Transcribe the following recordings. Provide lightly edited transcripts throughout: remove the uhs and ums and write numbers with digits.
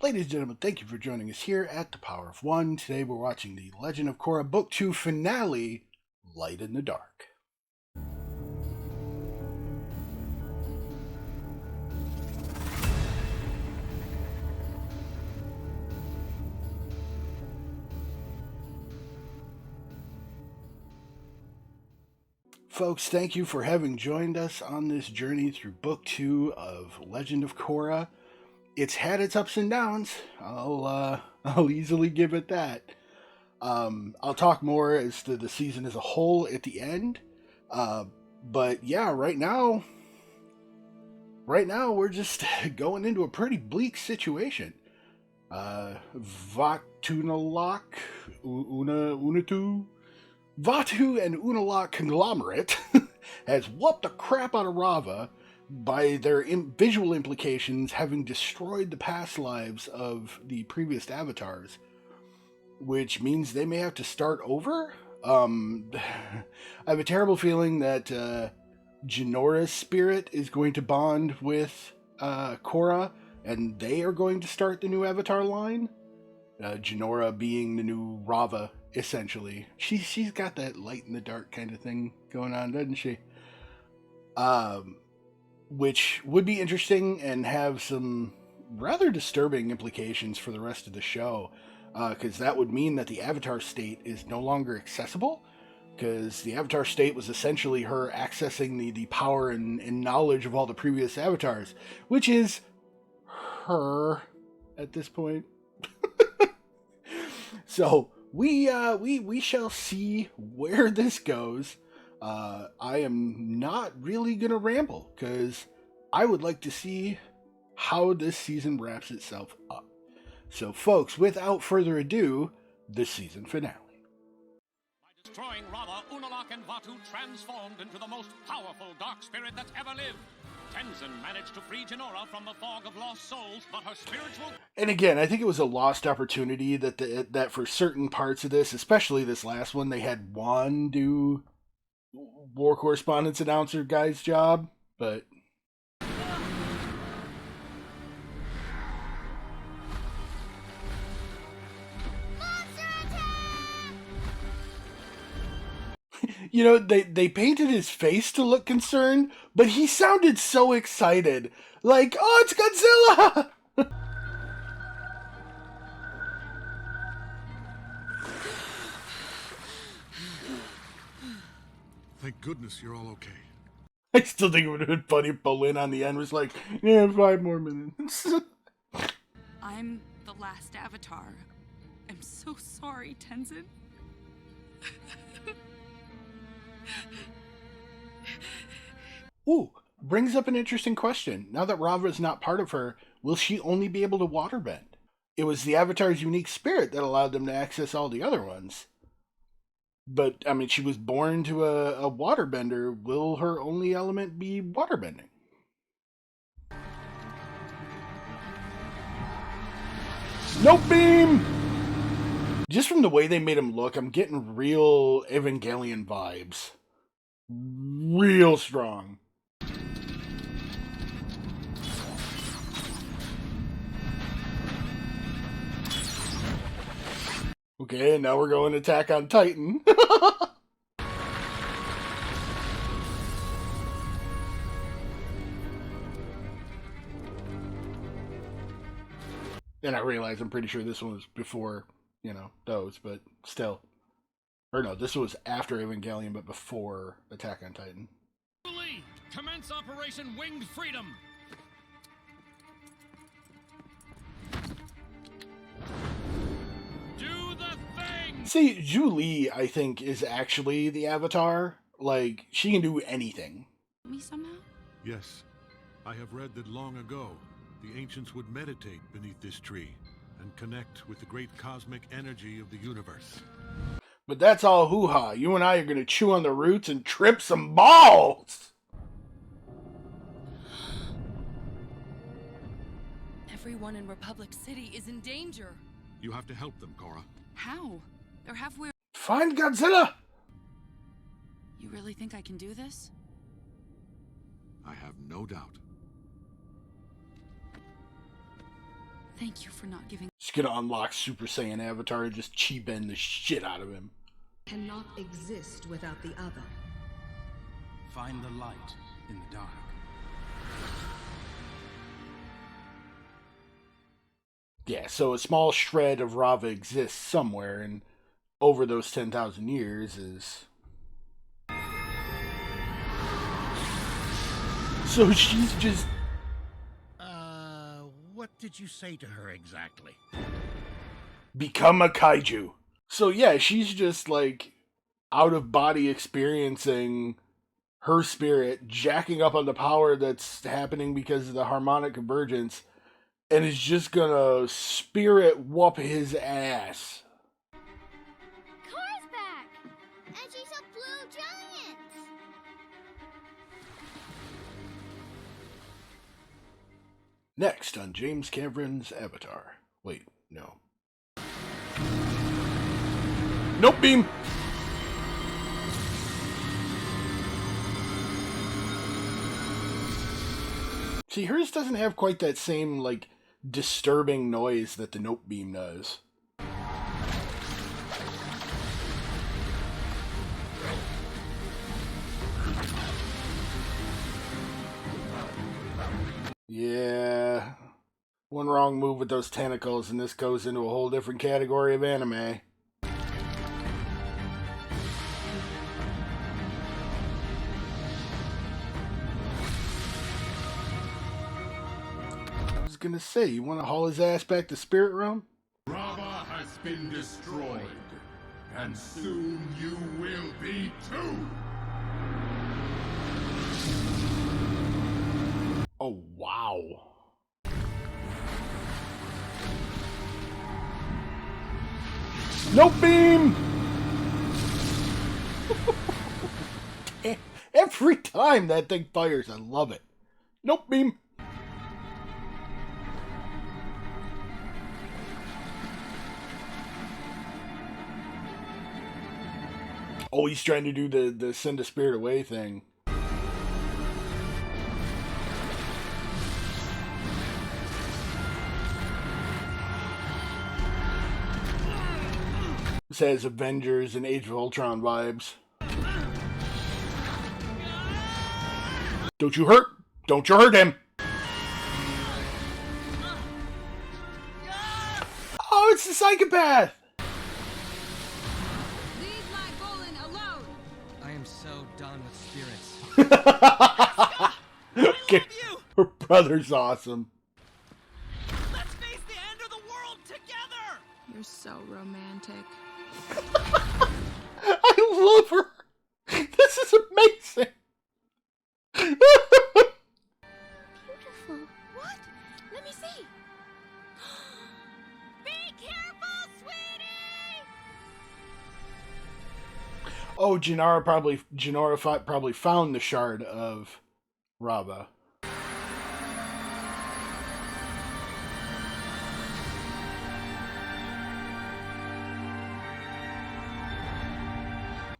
Ladies and gentlemen, thank you for joining us here at The Power of One. Today we're watching the Legend of Korra Book 2 finale, Light in the Dark. Folks, thank you for having joined us on this journey through Book 2 of Legend of Korra. It's had its ups and downs. I'll easily give it that. I'll talk more as to the season as a whole at the end. But yeah, right now we're just going into a pretty bleak situation. Vatunalak, Unatu, Vatu and Unalak conglomerate has whooped the crap out of Rava by their visual implications having destroyed the past lives of the previous avatars, which means they may have to start over. I have a terrible feeling that Janora's spirit is going to bond with Korra, and they are going to start the new avatar line. Janora being the new Rava, essentially. She's got that light in the dark kind of thing going on, doesn't she? Which would be interesting and have some rather disturbing implications for the rest of the show, because that would mean that the Avatar state is no longer accessible, because the Avatar state was essentially her accessing the power and knowledge of all the previous avatars, which is her at this point. So we shall see where this goes. I am not really gonna ramble because I would like to see how this season wraps itself up. So, folks, without further ado, the season finale. By destroying Rava, Unalak and Vatu transformed into the most powerful dark spirit that's ever lived. Tenzin managed to free Janora from the fog of lost souls, but her spiritual... And again, I think it was a lost opportunity that for certain parts of this, especially this last one, they had Juan do war correspondence announcer guy's job, but... You know, they painted his face to look concerned, but he sounded so excited. Like, oh, it's Godzilla! Thank goodness you're all okay. I still think it would have been funny if Bolin on the end was like, yeah, 5 more minutes. I'm the last avatar. I'm so sorry, Tenzin. Ooh, brings up an interesting question. Now that Rava is not part of her, will she only be able to waterbend? It was the Avatar's unique spirit that allowed them to access all the other ones. But, I mean, she was born to a waterbender. Will her only element be waterbending? Snow beam! Just from the way they made him look, I'm getting real Evangelion vibes. Real strong. Okay, and now we're going to Attack on Titan. And I realize I'm pretty sure this one was before, those, but still. Or no, this was after Evangelion, but before Attack on Titan. Commence Operation Winged Freedom! Do the thing! See, Zhu Li, I think, is actually the Avatar. Like, she can do anything. Me somehow? Yes, I have read that long ago, the ancients would meditate beneath this tree and connect with the great cosmic energy of the universe. But that's all hoo-ha. You and I are going to chew on the roots and trip some balls! Everyone in Republic City is in danger. You have to help them, Korra. How? They're halfway... Find Godzilla! You really think I can do this? I have no doubt. Thank you for not giving. She's gonna unlock Super Saiyan Avatar and just chi bend the shit out of him. Cannot exist without the other. Find the light in the dark. Yeah, so a small shred of Rava exists somewhere, and over those 10,000 years is... So she's just... What did you say to her exactly? become a kaiju. So yeah, she's just like out of body experiencing her spirit, jacking up on the power that's happening because of the harmonic convergence, and is just gonna spirit whoop his ass. Korra's back! And she's a blue giant! Next on James Cameron's Avatar. Wait, no. Nope, beam! See, hers doesn't have quite that same, like, disturbing noise that the Nope beam does. Yeah. One wrong move with those tentacles and this goes into a whole different category of anime. I was gonna say, you wanna haul his ass back to Spirit Realm? Rava has been destroyed, and soon you will be too! Oh, wow. No beam! Every time that thing fires, I love it. Nope beam. Oh, he's trying to do the send a spirit away thing. This has Avengers and Age of Ultron vibes. Don't you hurt! Don't you hurt him! Oh, it's the psychopath! Leave my Golan alone! I am so done with spirits. Okay, her brother's awesome. Let's face the end of the world together! You're so romantic. I love her! This is amazing! Beautiful. What? Let me see. Be careful, sweetie! Oh, Jinora probably found the shard of Rava.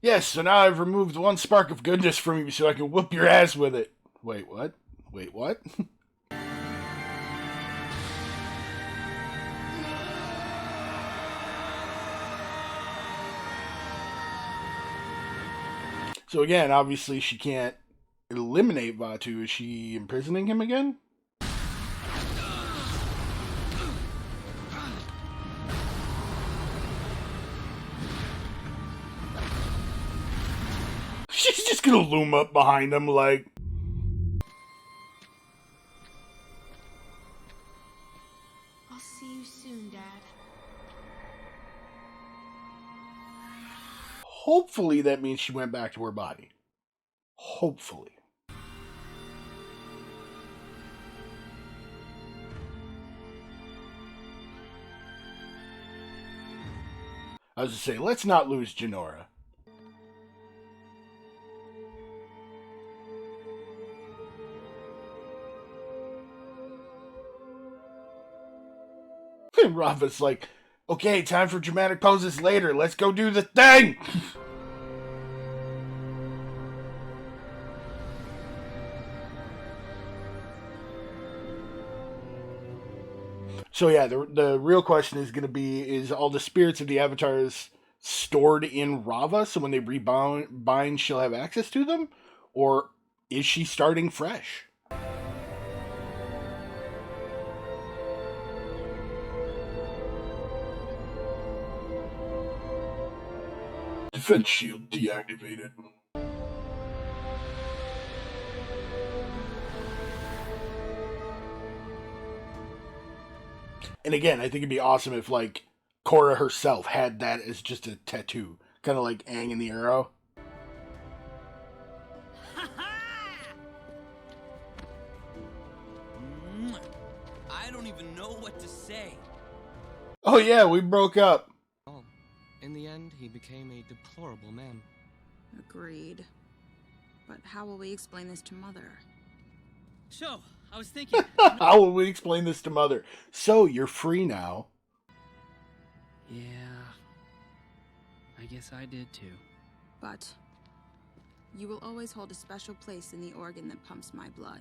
Yes, so now I've removed one spark of goodness from you so I can whoop your ass with it. Wait, what? Wait, what? So again, obviously she can't eliminate Vatu. Is she imprisoning him again? She's just gonna loom up behind him like... I'll see you soon, Dad. Hopefully that means she went back to her body. Hopefully. I was to say, let's not lose Jinora. And Rava's like, okay, time for dramatic poses later. Let's go do the thing! So yeah, the real question is going to be, is all the spirits of the avatars stored in Rava, so when they rebind, she'll have access to them? Or is she starting fresh? Defense shield deactivated. And again, I think it'd be awesome if, like, Korra herself had that as just a tattoo. Kind of like Aang and the arrow. I don't even know what to say. Oh yeah, we broke up. In the end, he became a deplorable man. Agreed. But how will we explain this to Mother? So, I was thinking... How will we explain this to Mother? So, you're free now. Yeah, I guess I did too. But you will always hold a special place in the organ that pumps my blood.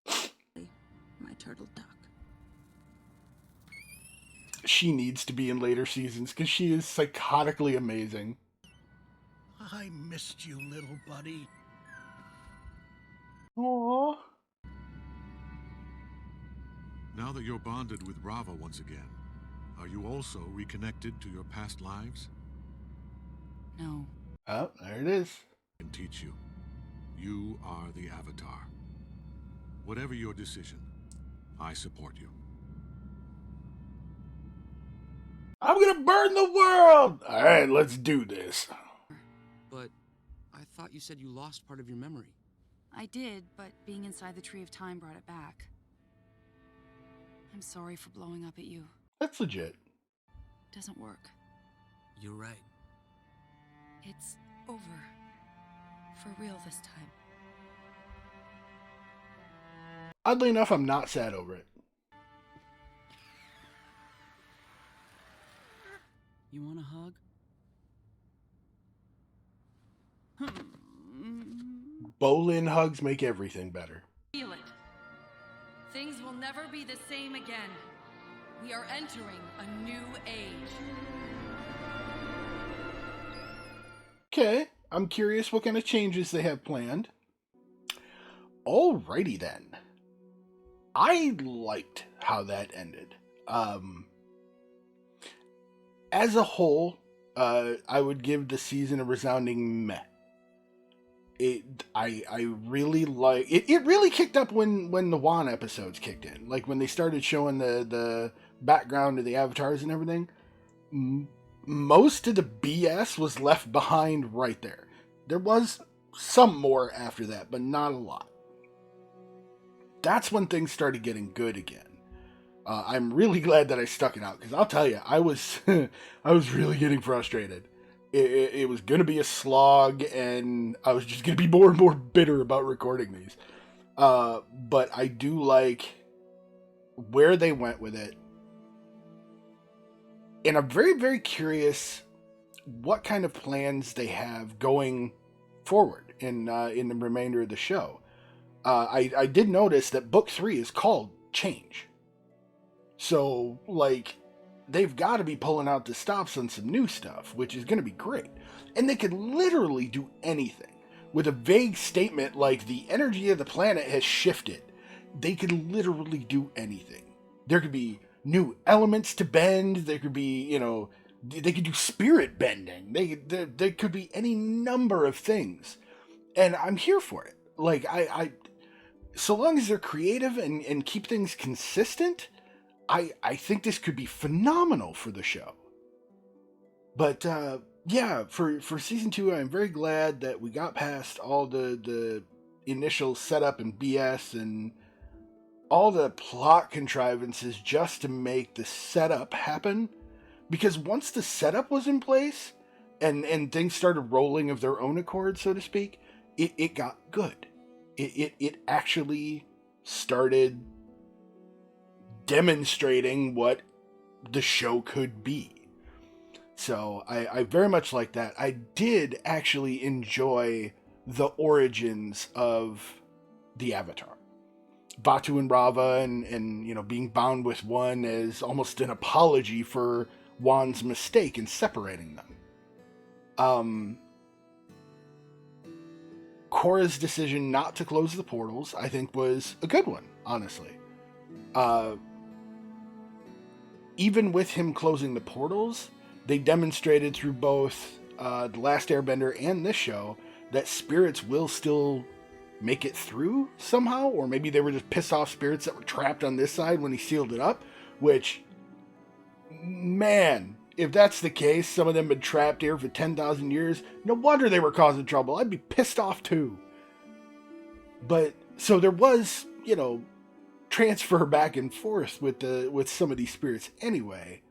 My turtle duck. She needs to be in later seasons because she is psychotically amazing. I missed you, little buddy. Aww. Now that you're bonded with Rava once again, are you also reconnected to your past lives? No. Oh, there it is. I can teach you. You are the Avatar. Whatever your decision, I support you. I'm gonna burn the world! Alright, let's do this. But I thought you said you lost part of your memory. I did, but being inside the Tree of Time brought it back. I'm sorry for blowing up at you. That's legit. Doesn't work. You're right. It's over. For real this time. Oddly enough, I'm not sad over it. You want a hug? Bolin hugs make everything better. Feel it. Things will never be the same again. We are entering a new age. Okay, I'm curious what kind of changes they have planned. Alrighty then. I liked how that ended. As a whole, I would give the season a resounding meh. I really like it. It really kicked up when the Wan episodes kicked in, like when they started showing the background of the avatars and everything. Most of the BS was left behind right there. There was some more after that, but not a lot. That's when things started getting good again. I'm really glad that I stuck it out, because I'll tell you, I was I was really getting frustrated. It was going to be a slog, and I was just going to be more and more bitter about recording these. But I do like where they went with it. And I'm very, very curious what kind of plans they have going forward in the remainder of the show. I did notice that book 3 is called Change. So, like, they've got to be pulling out the stops on some new stuff, which is going to be great. And they could literally do anything. With a vague statement like the energy of the planet has shifted, they could literally do anything. There could be new elements to bend. There could be, they could do spirit bending. There could be any number of things. And I'm here for it. Like, I so long as they're creative and keep things consistent, I think this could be phenomenal for the show. But, yeah, for season 2, I'm very glad that we got past all the initial setup and BS and all the plot contrivances just to make the setup happen. Because once the setup was in place and things started rolling of their own accord, so to speak, it got good. It actually started demonstrating what the show could be. So I very much like that. I did actually enjoy the origins of the Avatar. Batu and Rava and you know, being bound with one as almost an apology for Juan's mistake in separating them. Korra's decision not to close the portals, I think, was a good one, honestly. Even with him closing the portals, they demonstrated through both The Last Airbender and this show that spirits will still make it through somehow, or maybe they were just pissed off spirits that were trapped on this side when he sealed it up, which, man, if that's the case, some of them been trapped here for 10,000 years, no wonder they were causing trouble. I'd be pissed off too. But, so there was, you know, transfer back and forth with some of these spirits anyway.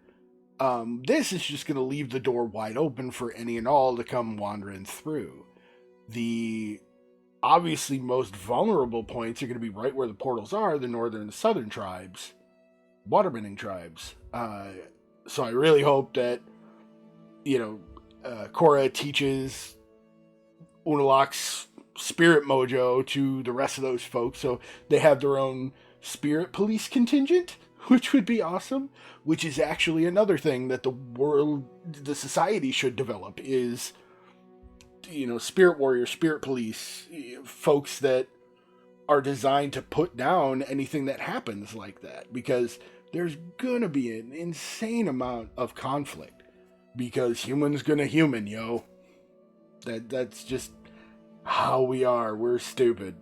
This is just going to leave the door wide open for any and all to come wandering through. The obviously most vulnerable points are going to be right where the portals are, the northern and the southern tribes, waterbending tribes. So I really hope that, you know, Korra teaches Unalaq's spirit mojo to the rest of those folks so they have their own spirit police contingent, which would be awesome, which is actually another thing that the society should develop is, you know, spirit warrior, spirit police, folks that are designed to put down anything that happens like that, because there's gonna be an insane amount of conflict because humans gonna human, yo. That's just how we are. We're stupid.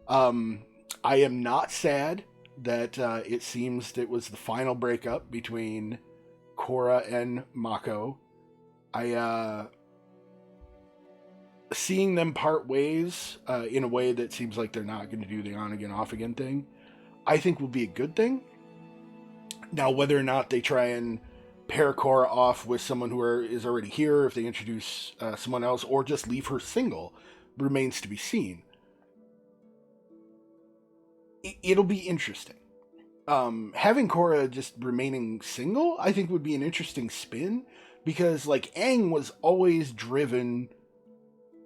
I am not sad that it seems that it was the final breakup between Korra and Mako. Seeing them part ways in a way that seems like they're not going to do the on again, off again thing, I think will be a good thing. Now, whether or not they try and pair Korra off with someone who is already here, if they introduce someone else, or just leave her single, remains to be seen. It'll be interesting. Having Korra just remaining single, I think would be an interesting spin, because like Aang was always driven,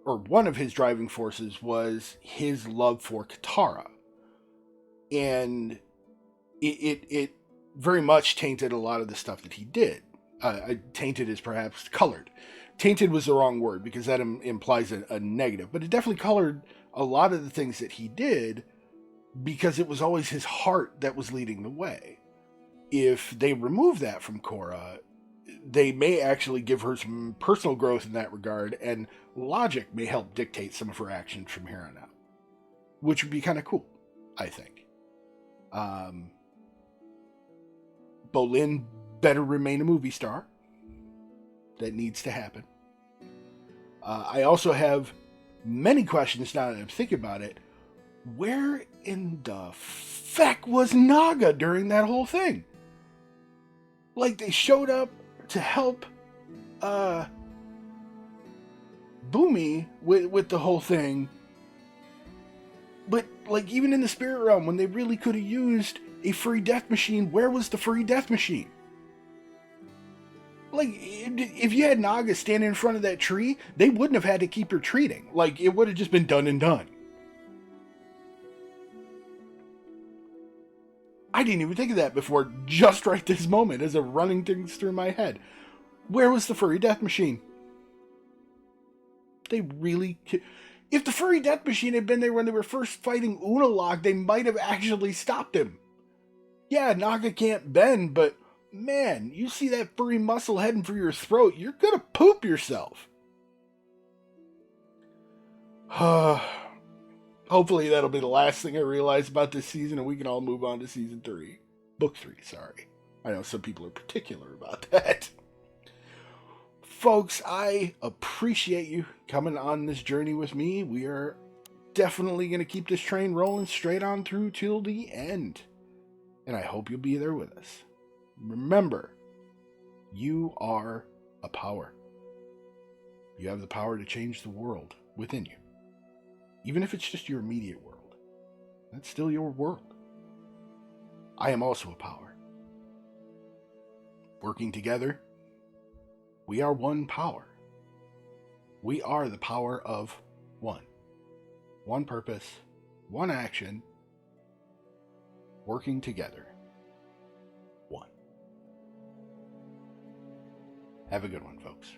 or one of his driving forces was his love for Katara, and it very much tainted a lot of the stuff that he did. Tainted is perhaps colored. Tainted was the wrong word because that implies a negative, but it definitely colored a lot of the things that he did because it was always his heart that was leading the way. If they remove that from Korra, they may actually give her some personal growth in that regard, and logic may help dictate some of her actions from here on out, which would be kind of cool, I think. Bolin better remain a movie star. That needs to happen. I also have many questions now that I'm thinking about it. Where in the feck was Naga during that whole thing? Like, they showed up to help Boomy with the whole thing, but like, even in the spirit realm, when they really could have used a free death machine, where was the free death machine? Like, if you had Naga standing in front of that tree, they wouldn't have had to keep retreating. Like, it would have just been done and done. I didn't even think of that before, just right this moment, as I'm running things through my head. Where was the furry death machine? They really... If the furry death machine had been there when they were first fighting Unalaq, they might have actually stopped him. Yeah, Naga can't bend, but man, you see that furry muscle heading for your throat, you're gonna poop yourself. Hopefully that'll be the last thing I realize about this season, and we can all move on to season 3. Book 3, sorry. I know some people are particular about that. Folks, I appreciate you coming on this journey with me. We are definitely going to keep this train rolling straight on through till the end. And I hope you'll be there with us. Remember, you are a power. You have the power to change the world within you. Even if it's just your immediate world, that's still your world. I am also a power. Working together, we are one power. We are the power of one. One purpose, one action, working together. One. Have a good one, folks.